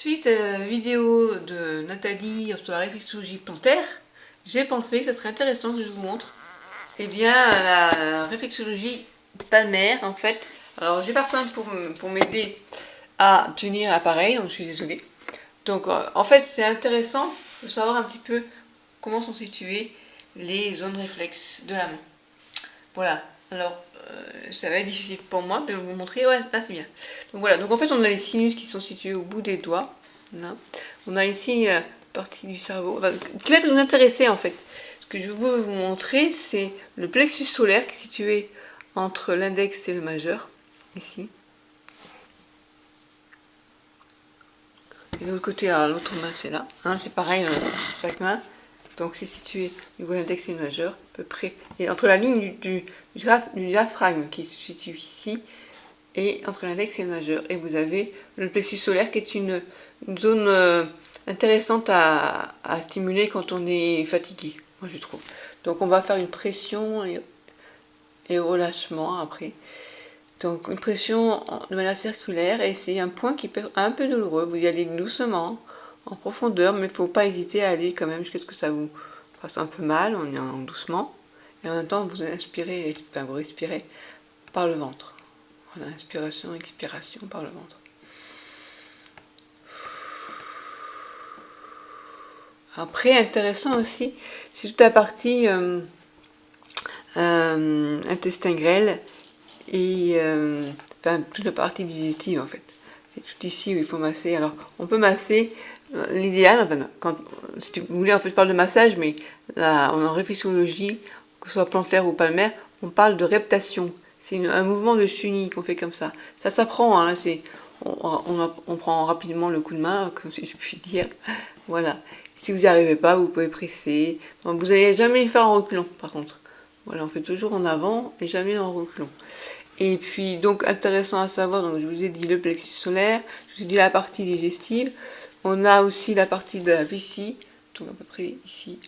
Suite à la vidéo de Nathalie sur la réflexologie plantaire, j'ai pensé que ce serait intéressant que je vous montre la réflexologie palmaire en fait. Alors j'ai personne pour m'aider à tenir l'appareil, donc je suis désolée. Donc en fait c'est intéressant de savoir un petit peu comment sont situées les zones réflexes de la main. Voilà, alors ça va être difficile pour moi de vous montrer, ouais là c'est bien. Donc voilà, donc en fait on a les sinus qui sont situés au bout des doigts. Là. On a ici une partie du cerveau qui va nous intéresser en fait. Ce que je veux vous montrer c'est le plexus solaire qui est situé entre l'index et le majeur, ici. Et de l'autre côté, l'autre main c'est là, hein, c'est pareil chaque main. Donc c'est situé au niveau de l'index et le majeur, à peu près. Et entre la ligne du diaphragme qui se situe ici, et entre l'index et le majeur. Et vous avez le plexus solaire qui est une zone intéressante à stimuler quand on est fatigué, moi je trouve. Donc on va faire une pression et relâchement après. Donc une pression de manière circulaire et c'est un point qui peut être un peu douloureux. Vous y allez doucement, en profondeur, mais il ne faut pas hésiter à aller quand même jusqu'à ce que ça vous fasse un peu mal, on y en doucement. Et en même temps vous inspirez, enfin vous respirez par le ventre. Voilà, inspiration, expiration par le ventre. Après, intéressant aussi, c'est toute la partie intestin grêle et enfin, toute la partie digestive en fait. C'est tout ici où il faut masser. Alors, on peut masser, l'idéal, enfin, si vous voulez, en fait, je parle de massage, mais là, en réflexologie, que ce soit plantaire ou palmaire, on parle de reptation. C'est un mouvement de chenille qu'on fait comme ça. Ça s'apprend, hein, on prend rapidement le coup de main, comme si je puis dire. Voilà. Si vous n'y arrivez pas, vous pouvez presser. Donc, vous n'allez jamais le faire en reculant, par contre. Voilà, on fait toujours en avant et jamais en reculant. Et puis, donc, intéressant à savoir, donc je vous ai dit le plexus solaire, je vous ai dit la partie digestive. On a aussi la partie de la vessie, donc à peu près ici.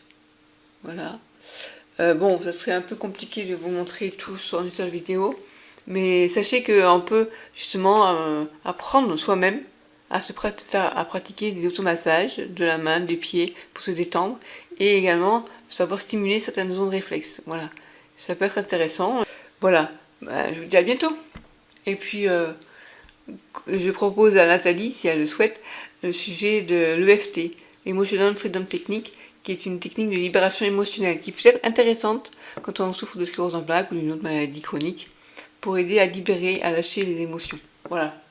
Voilà. Bon, ça serait un peu compliqué de vous montrer tout sur une seule vidéo, mais sachez qu'on peut justement apprendre soi-même à pratiquer des automassages de la main, des pieds pour se détendre et également savoir stimuler certaines zones réflexes. Voilà, ça peut être intéressant. Voilà, je vous dis à bientôt. Et puis, je propose à Nathalie, si elle le souhaite, le sujet de l'EFT, Emotional Freedom Technique, qui est une technique de libération émotionnelle qui peut être intéressante quand on souffre de sclérose en plaques ou d'une autre maladie chronique pour aider à libérer, à lâcher les émotions. Voilà.